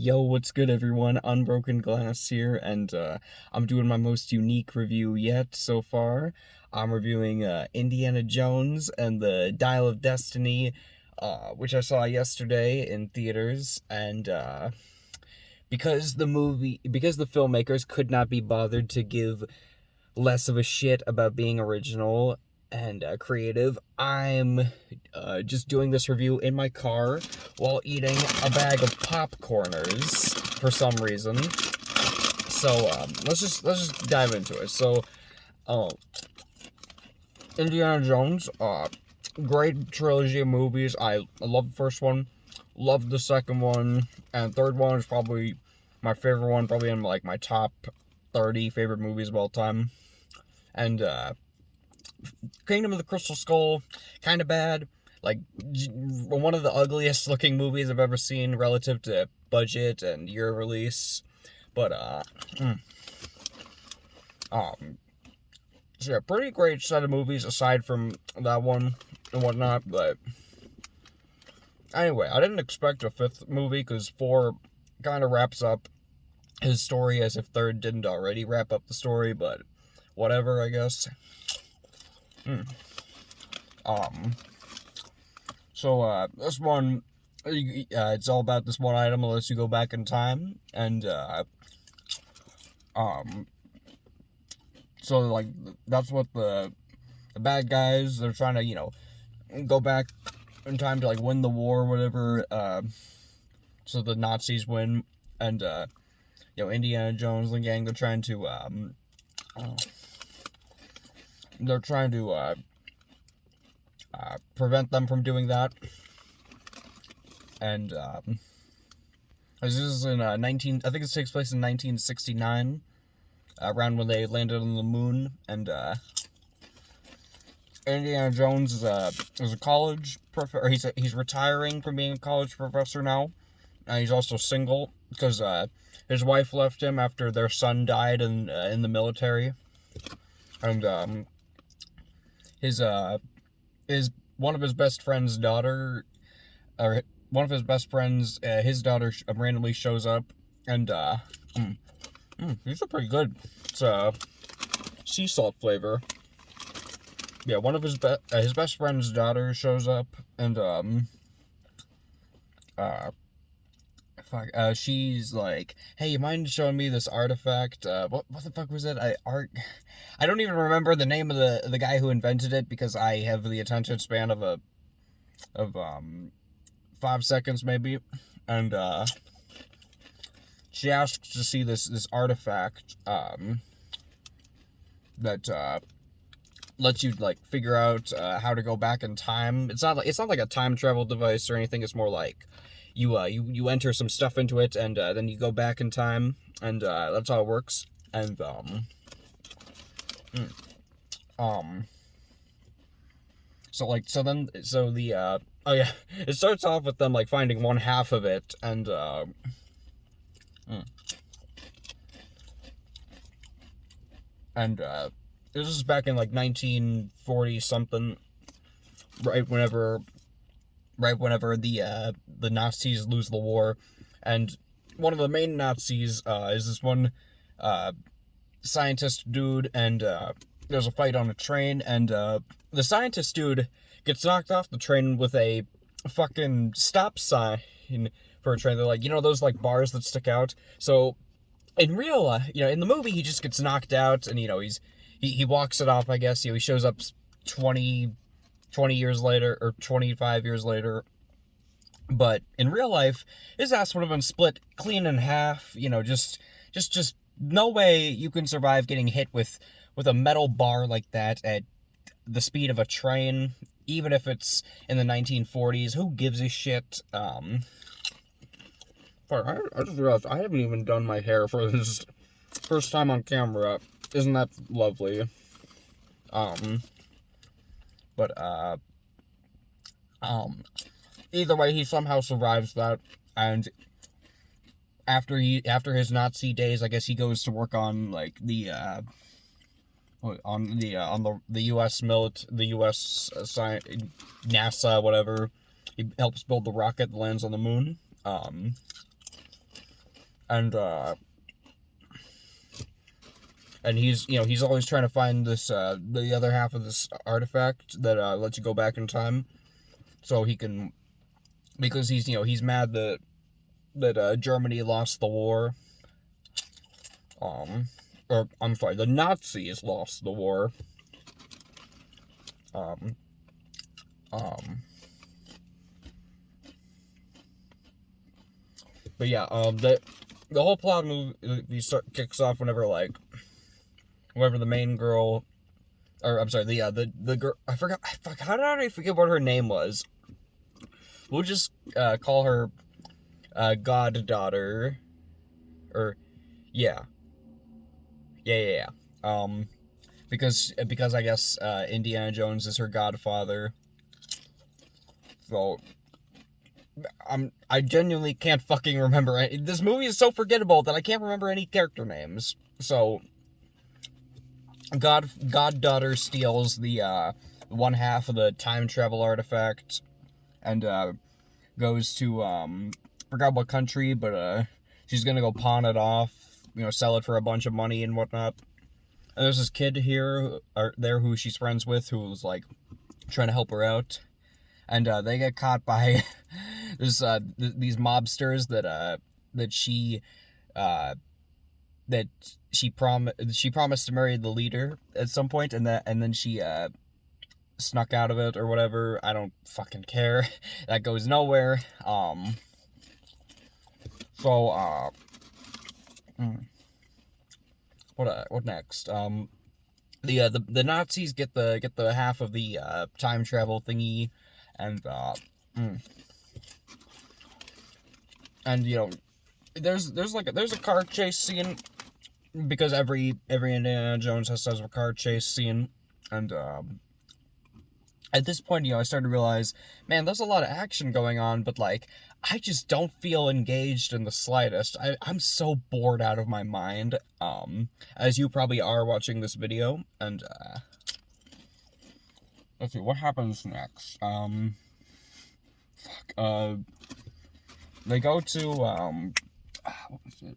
Yo, what's good, everyone? Unbroken Glass here, and I'm doing my most unique review yet so far. I'm reviewing Indiana Jones and the Dial of Destiny, which I saw yesterday in theaters, and because the filmmakers could not be bothered to give less of a shit about being original and creative, I'm just doing this review in my car while eating a bag of popcorners for some reason. So let's just dive into it. So, uh, Indiana Jones, great trilogy of movies. I love the first one, loved the second one, and third one is probably my favorite one, probably in like my top 30 favorite movies of all time. And Kingdom of the Crystal Skull, kind of bad. Like, one of the ugliest looking movies I've ever seen relative to budget and year of release. But, so yeah, pretty great set of movies aside from that one and whatnot. But anyway, I didn't expect a fifth movie because 4 kind of wraps up his story as if third didn't already wrap up the story, but whatever, I guess. So this one, it's all about this one item unless you go back in time, and, so, like, that's what the bad guys, they're trying to, go back in time to, like, win the war or whatever, so the Nazis win, and, Indiana Jones and the gang, they're trying to, prevent them from doing that. And this is in I think it takes place in 1969, around when they landed on the moon. And Indiana Jones is a college professor. He's retiring from being a college professor now. And he's also single because his wife left him after their son died in the military. And his one of his best friend's daughter, or one of his best friends, his daughter randomly shows up, and these are pretty good. It's sea salt flavor. Yeah, one of his best friend's daughter shows up, and she's like, "Hey, you mind showing me this artifact? What the fuck was it? I don't even remember the name of the guy who invented it because I have the attention span of 5 seconds maybe." And she asks to see this artifact that lets you like figure out how to go back in time. It's not like a time travel device or anything. It's more like you enter some stuff into it, and then you go back in time, and that's how it works. And so the oh yeah, it starts off with them like finding one half of it, and this is back in like 1940 something, right whenever the Nazis lose the war. And one of the main Nazis is this one scientist dude, and there's a fight on a train, and the scientist dude gets knocked off the train with a fucking stop sign for a train. They're like, those like bars that stick out. So in real, in the movie, he just gets knocked out, and he walks it off, I guess. He shows up 20 years later, or 25 years later. But in real life, his ass would have been split clean in half. Just no way you can survive getting hit with a metal bar like that at the speed of a train, even if it's in the 1940s. Who gives a shit? I just realized I haven't even done my hair for this first time on camera. Isn't that lovely? But either way, he somehow survives that, and after his Nazi days, I guess he goes to work on like the U.S. the U.S. NASA, whatever. He helps build the rocket that lands on the moon. and he's, you know, he's always trying to find this, the other half of this artifact that, lets you go back in time, so he can, because he's, you know, he's mad that Germany lost the war, or, I'm sorry, the Nazis lost the war, but yeah, the whole plot of the movie kicks off whenever, like, whoever the main girl, or, I'm sorry, the girl, how did I forget what her name was? We'll just, call her, goddaughter, or, yeah. Because I guess, Indiana Jones is her godfather, so, I genuinely can't fucking remember this movie is so forgettable that I can't remember any character names, so, goddaughter steals the, one half of the time travel artifact, and, goes to, forgot what country, but, she's gonna go pawn it off, you know, sell it for a bunch of money and whatnot. And there's this kid here, or there, who she's friends with, who's, like, trying to help her out. And, they get caught by this, these mobsters that she promised to marry the leader at some point, and then she, snuck out of it or whatever. I don't fucking care. That goes nowhere. So, what next? The Nazis get the half of the time travel thingy, and you know, there's a car chase scene, because every Indiana Jones has a car chase scene, and at this point, you know, I started to realize, man, there's a lot of action going on, but, like, I just don't feel engaged in the slightest. I'm so bored out of my mind, as you probably are watching this video, and, let's see, what happens next? They go to, what was it?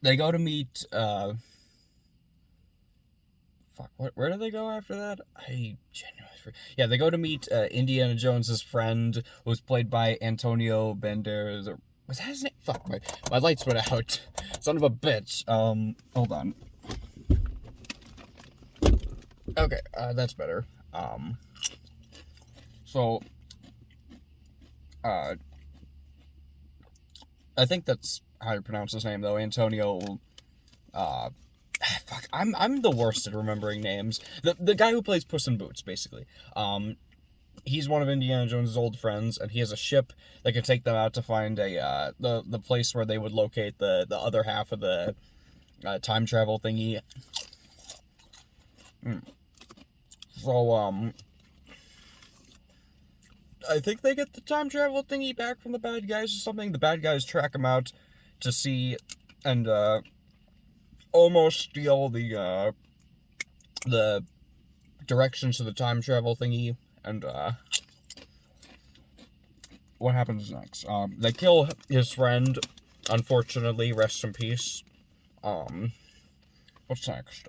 They go to meet, where do they go after that? I genuinely forget. Yeah, they go to meet Indiana Jones's friend, who was played by Antonio Banderas. Or was that his name? Fuck, my lights went out. Son of a bitch. Hold on. Okay, that's better. So, I think that's how you pronounce his name, though. Antonio, fuck, I'm the worst at remembering names. The guy who plays Puss in Boots, basically. He's one of Indiana Jones' old friends, and he has a ship that can take them out to find the place where they would locate the other half of the time travel thingy. So, I think they get the time travel thingy back from the bad guys or something. The bad guys track them out to see, and, almost steal the directions to the time travel thingy, and, what happens next? They kill his friend, unfortunately, rest in peace. What's next?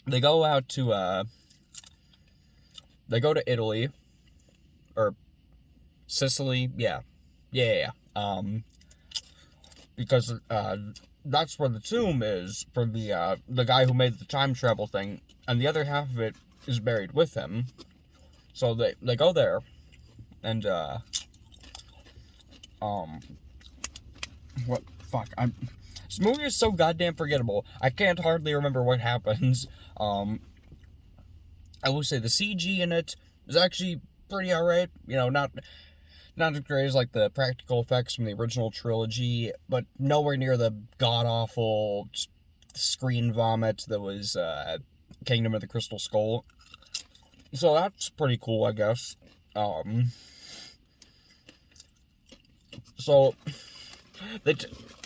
They go out to, they go to Italy, or Sicily, yeah, because, that's where the tomb is for the guy who made the time travel thing, and the other half of it is buried with him. So they go there, and this movie is so goddamn forgettable. I can't hardly remember what happens. I will say the CG in it is actually pretty alright. You know, not as great as, like, the practical effects from the original trilogy, but nowhere near the god-awful screen vomit that was, Kingdom of the Crystal Skull. So that's pretty cool, I guess. So,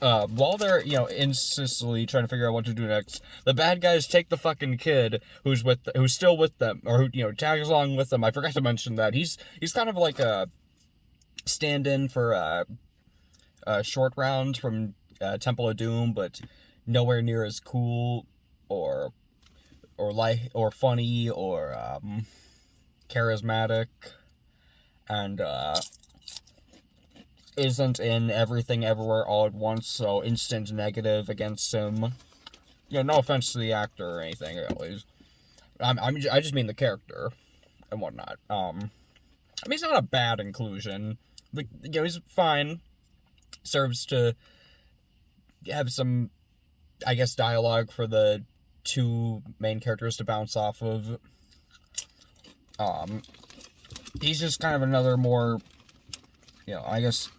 while they're, you know, in Sicily trying to figure out what to do next, the bad guys take the fucking kid who's still with them, or who, you know, tags along with them. I forgot to mention that. He's kind of like a stand in for Short Round from Temple of Doom, but nowhere near as cool or funny or charismatic, and isn't in Everything Everywhere All at Once, so instant negative against him. No offense to the actor or anything, really. I just mean the character and whatnot. I mean, he's not a bad inclusion. He's fine. Serves to have some, I guess, dialogue for the two main characters to bounce off of. He's just kind of another more, I guess,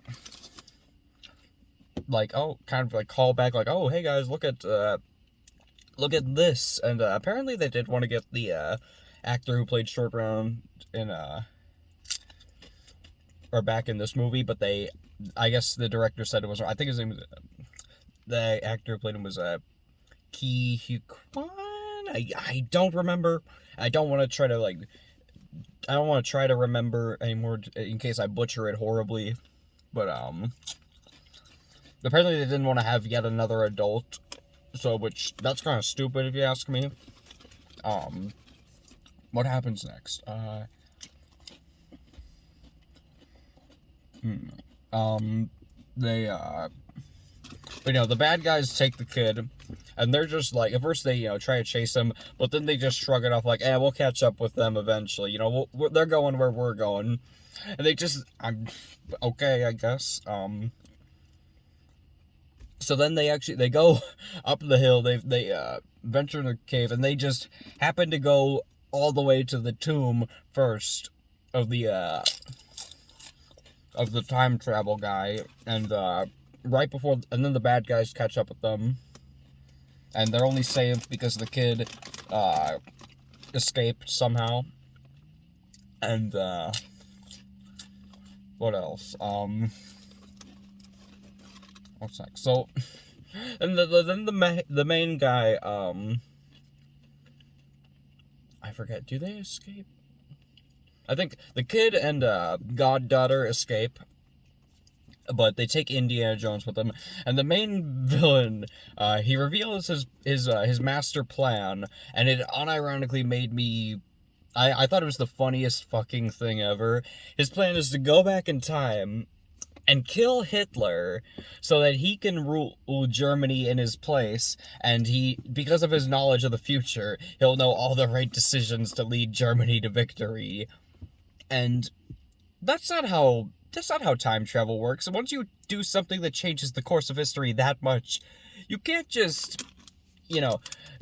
kind of like callback, like, oh, hey guys, look at this, and apparently they did want to get the actor who played Short Round back in this movie, but I guess the director said it was, I think his name was, the actor who played him was Ki Hu Kwan. I don't remember. I don't want to try to remember anymore in case I butcher it horribly. But apparently they didn't want to have yet another adult, that's kind of stupid if you ask me. What happens next? The bad guys take the kid, and they're just like, at first they, try to chase him, but then they just shrug it off like, we'll catch up with them eventually, they're going where we're going, and okay, I guess. So then they go up the hill, they venture in the cave, and they just happen to go all the way to the tomb first of the time travel guy, and and then the bad guys catch up with them, and they're only saved because the kid escaped somehow. And what else? What's next? So, and then the main guy, I forget. Do they escape? I think the kid and goddaughter escape, but they take Indiana Jones with them, and the main villain, he reveals his master plan, and it unironically made me. I thought it was the funniest fucking thing ever. His plan is to go back in time and kill Hitler so that he can rule Germany in his place, and because of his knowledge of the future, he'll know all the right decisions to lead Germany to victory. And that's not how time travel works. Once you do something that changes the course of history that much, you can't just,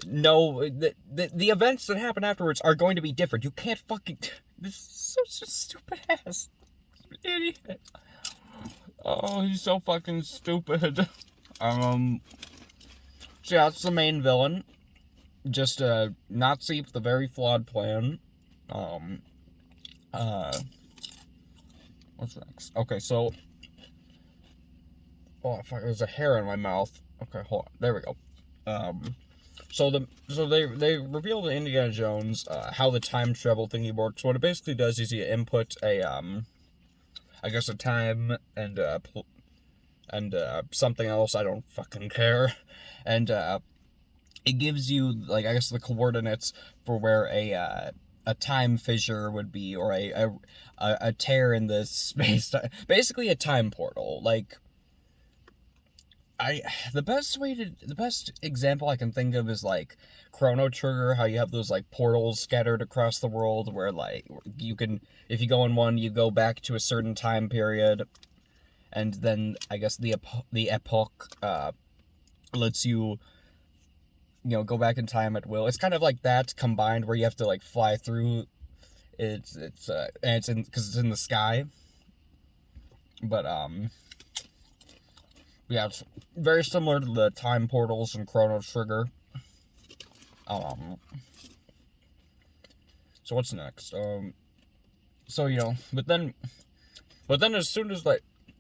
know the events that happen afterwards are going to be different. You can't fucking... This is such a stupid ass idiot. Oh, he's so fucking stupid. So yeah, that's the main villain. Just a Nazi with a very flawed plan. What's next? Okay, so... Oh, fuck, there's a hair in my mouth. Okay, hold on. There we go. So they reveal to Indiana Jones, how the time travel thingy works. What it basically does is you input a time and something else, I don't fucking care. And, it gives you, the coordinates for where a time fissure would be, or a tear in the space, basically a time portal. The best example I can think of is Chrono Trigger, how you have those portals scattered across the world where you can, if you go in one, you go back to a certain time period, and then I guess the epoch lets you go back in time at will. It's kind of like that combined, where you have to fly through. And it's because it's in the sky. But yeah, it's very similar to the time portals in Chrono Trigger. So what's next? But then as soon as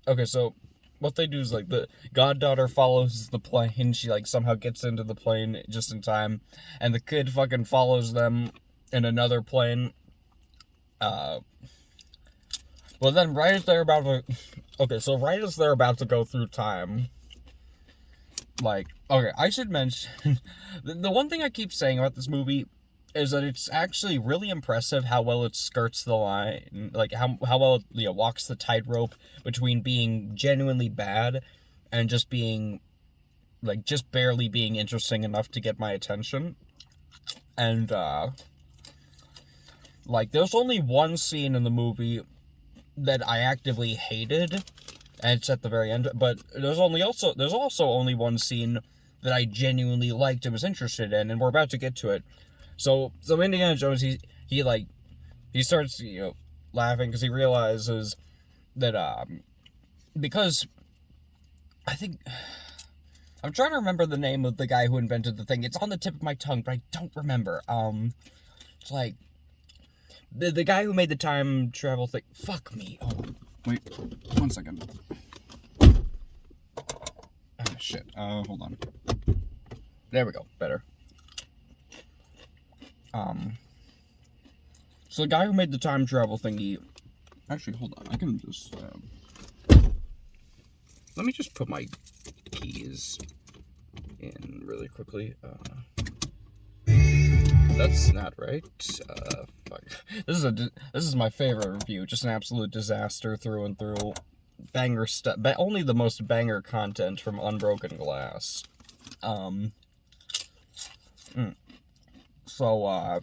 okay, so what they do is the goddaughter follows the plane. She somehow gets into the plane just in time, and the kid fucking follows them in another plane. Well, then, right as they're about to... Okay, so right as they're about to go through time... Like, okay, I should mention... The one thing I keep saying about this movie is that it's actually really impressive how well it skirts the line. Like, how well it, walks the tightrope between being genuinely bad and just being... Like, just barely being interesting enough to get my attention. And, like, there's only one scene in the movie that I actively hated, and it's at the very end, but there's also only one scene that I genuinely liked and was interested in, and we're about to get to it. So Indiana Jones, he starts, laughing because he realizes that, because I think... I'm trying to remember the name of the guy who invented the thing. It's on the tip of my tongue, but I don't remember. It's like... The guy who made the time travel thing... Fuck me. Oh, wait. 1 second. Ah, shit. Hold on. There we go. Better. So the guy who made the time travel thingy... Actually, hold on. I can just... Let me just put my keys in really quickly. That's not right. Fuck. This is my favorite review. Just an absolute disaster through and through. Banger stuff. Only the most banger content from Unbroken Glass. So,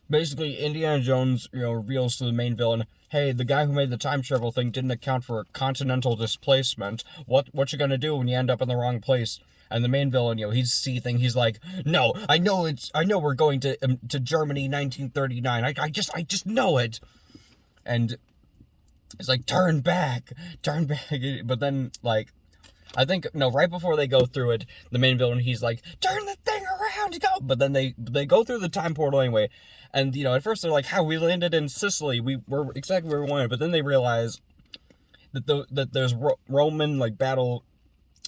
basically, Indiana Jones, reveals to the main villain, hey, the guy who made the time travel thing didn't account for continental displacement. What you gonna do when you end up in the wrong place? And the main villain, he's seething. He's like, no, I know we're going to Germany 1939. I just know it. And it's like, turn back. But then, like, I think, no, right before they go through it, the main villain, he's like, turn the thing around, go. But then they go through the time portal anyway. And, at first they're like, how we landed in Sicily. We were exactly where we wanted. But then they realize that there's Roman, like, battle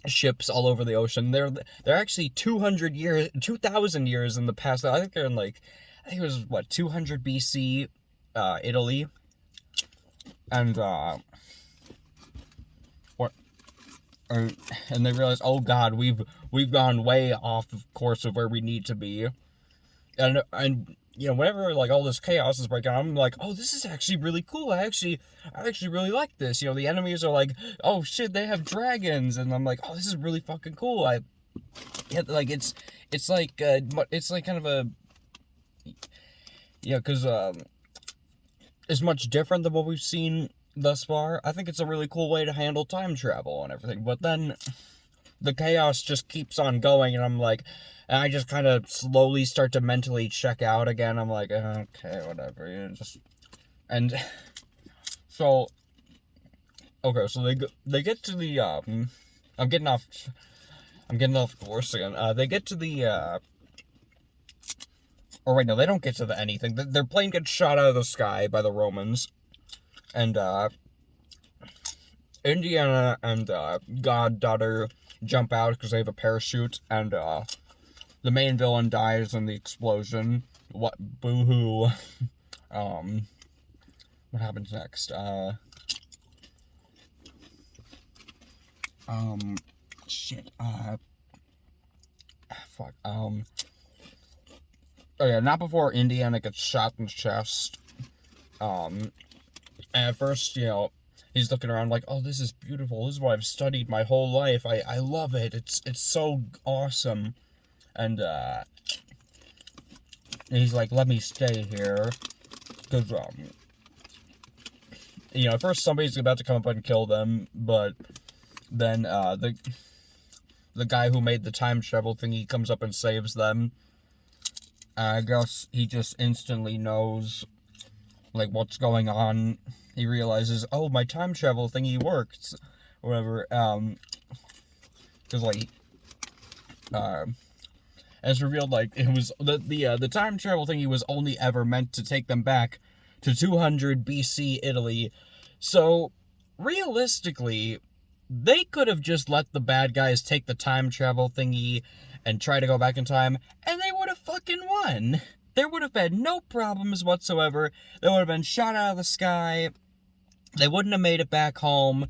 ships all over the ocean. They're actually 200 years in the past. I think they're in, like, I think it was, 200 BC, Italy. And, and they realize, oh god, we've gone way off of course of where we need to be. And whenever, like, all this chaos is breaking out, I'm like, oh, this is actually really cool. I actually really like this. The enemies are like, oh shit, they have dragons, and I'm like, oh, this is really fucking cool. It's like kind of a, because it's much different than what we've seen thus far. I think it's a really cool way to handle time travel and everything. But then the chaos just keeps on going, and I'm like, and I just kind of slowly start to mentally check out again. I'm like, okay, whatever. And so, okay, so they get to the I'm getting off course again. They get to the or wait, no, they don't get to the anything. Their plane gets shot out of the sky by the Romans, and Indiana and Goddaughter jump out because they have a parachute, and the main villain dies in the explosion. What? Boo-hoo. What happens next? Shit. Fuck. Oh yeah, not before Indiana gets shot in the chest. And at first, he's looking around like, oh, this is beautiful. This is what I've studied my whole life. I love it. It's so awesome. And, he's like, let me stay here. Because, at first somebody's about to come up and kill them, but then, the guy who made the time travel thing, he comes up and saves them. I guess he just instantly knows, like, what's going on. He realizes, oh, my time travel thingy works, or whatever, because, like, as revealed, like, it was, the time travel thingy was only ever meant to take them back to 200 BC Italy, so, realistically, they could have just let the bad guys take the time travel thingy and try to go back in time, and they would have fucking won. there would have been no problems whatsoever. They would have been shot out of the sky. They wouldn't have made it back home.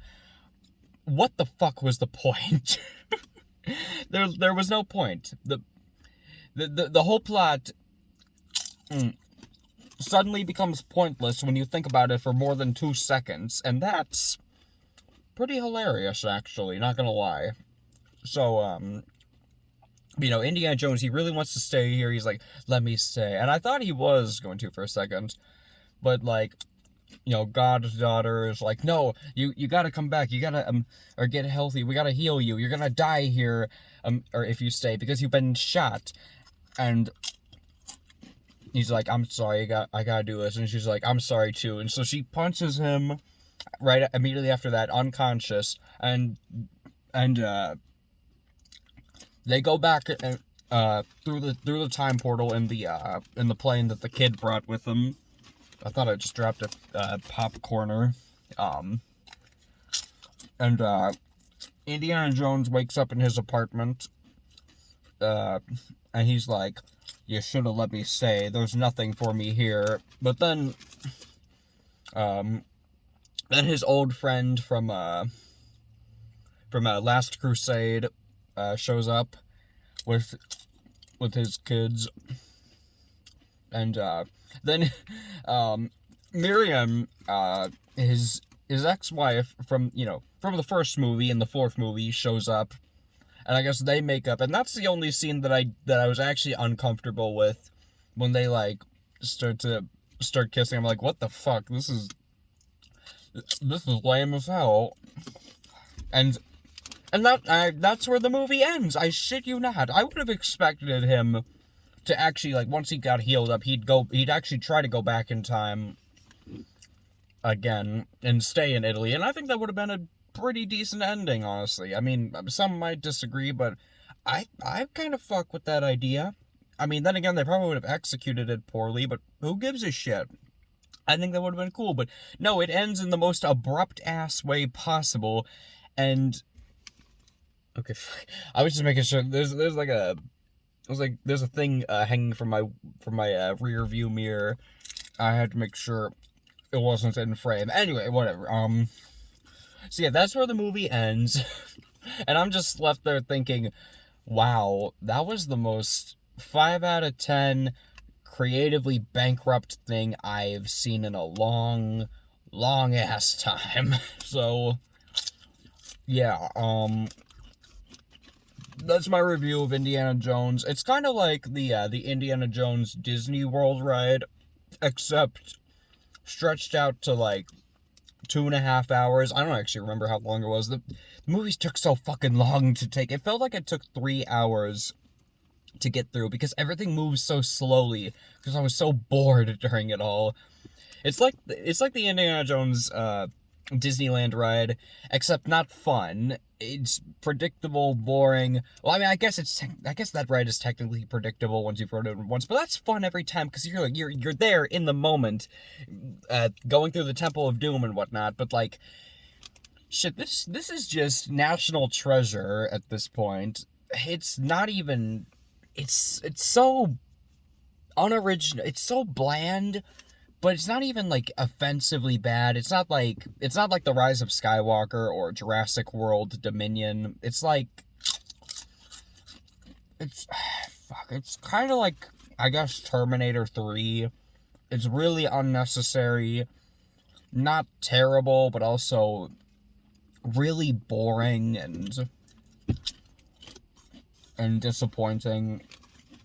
What the fuck was the point? There was no point. The whole plot suddenly becomes pointless when you think about it for more than 2 seconds, and that's pretty hilarious, actually, not gonna lie. So, Indiana Jones, he really wants to stay here. He's like, let me stay. And I thought he was going to for a second. But, like, God's daughter is like, no, you gotta come back. You gotta, or get healthy. We gotta heal you. You're gonna die here, or if you stay, because you've been shot. And he's like, I'm sorry, I gotta do this. And she's like, I'm sorry too. And so she punches him right immediately after that, unconscious. And they go back through the time portal in the plane that the kid brought with him. I thought I just dropped a popcorner. And Indiana Jones wakes up in his apartment. And he's like, you should have let me stay. There's nothing for me here. But then his old friend from Last Crusade shows up with his kids, and then Miriam, his ex-wife from the first movie and the fourth movie, shows up, and I guess they make up, and that's the only scene that I was actually uncomfortable with, when they like start kissing. I'm like, what the fuck? This is lame as hell. And that's where the movie ends. I shit you not. I would have expected him to actually, like, once he got healed up, he'd actually try to go back in time again and stay in Italy. And I think that would have been a pretty decent ending, honestly. I mean, some might disagree, but I kind of fuck with that idea. I mean, then again, they probably would have executed it poorly, but who gives a shit? I think that would have been cool, but no, it ends in the most abrupt-ass way possible, and... Okay, I was just making sure, there's a thing hanging from my rear view mirror. I had to make sure it wasn't in frame. Anyway, whatever, so yeah, that's where the movie ends, and I'm just left there thinking, wow, that was the most 5 out of 10 creatively bankrupt thing I've seen in a long ass time. So yeah, that's my review of Indiana Jones. It's kind of like the Indiana Jones Disney World ride, except stretched out to like 2.5 hours. I don't actually remember how long it was. The movies took so fucking long to take. It felt like it took 3 hours to get through, because everything moves so slowly, because I was so bored during it all. It's like the Indiana Jones Disneyland ride, except not fun. It's predictable, boring. Well, I mean, I guess that ride is technically predictable once you've rode it once, but that's fun every time, because you're there in the moment, going through the Temple of Doom and whatnot. But like, shit, this is just national treasure at this point. It's not even. It's so unoriginal. It's so bland, but it's not even like offensively bad. It's not like The Rise of Skywalker or Jurassic World Dominion. It's like it's kind of like, I guess, Terminator 3. It's really unnecessary, not terrible, but also really boring and disappointing.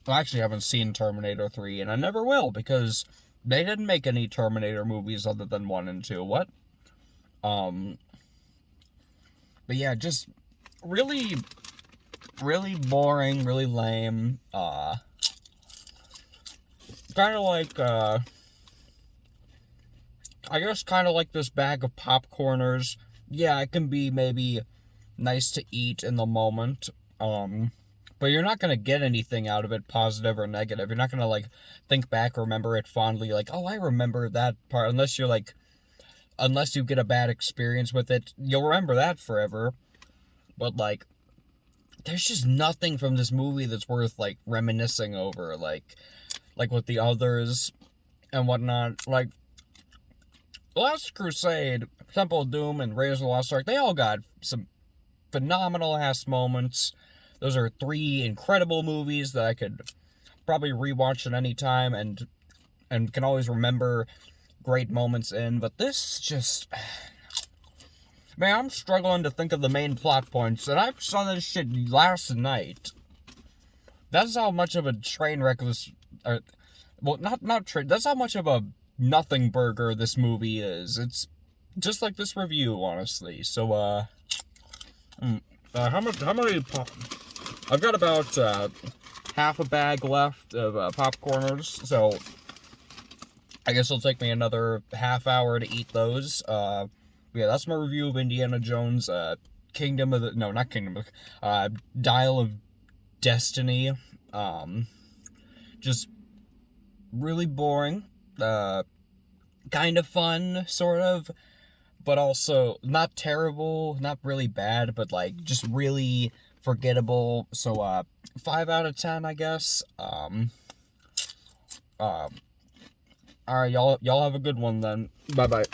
I actually haven't seen Terminator 3, and I never will, because they didn't make any Terminator movies other than 1 and 2. What? But yeah, just really, really boring, really lame. Kind of like, I guess kind of like this bag of popcorners. Yeah, it can be maybe nice to eat in the moment, but you're not gonna get anything out of it, positive or negative. You're not gonna, like, think back, remember it fondly, like, oh, I remember that part, unless you get a bad experience with it. You'll remember that forever. But, like, there's just nothing from this movie that's worth, like, reminiscing over. Like like with the others and whatnot. Like, Last Crusade, Temple of Doom, and Raiders of the Lost Ark, they all got some phenomenal ass moments. Those are 3 incredible movies that I could probably rewatch at any time and can always remember great moments in. But this just, man, I'm struggling to think of the main plot points, and I saw this shit last night. That's how much of a train wreck this, well, not train. That's how much of a nothing burger this movie is. It's just like this review, honestly. So, how many I've got about half a bag left of popcorners, so I guess it'll take me another half hour to eat those. Yeah, that's my review of Indiana Jones, Dial of Destiny. Just really boring, kind of fun, sort of, but also not terrible, not really bad, but like just really forgettable. So 5 out of 10, I guess. All right, y'all have a good one then. Bye bye.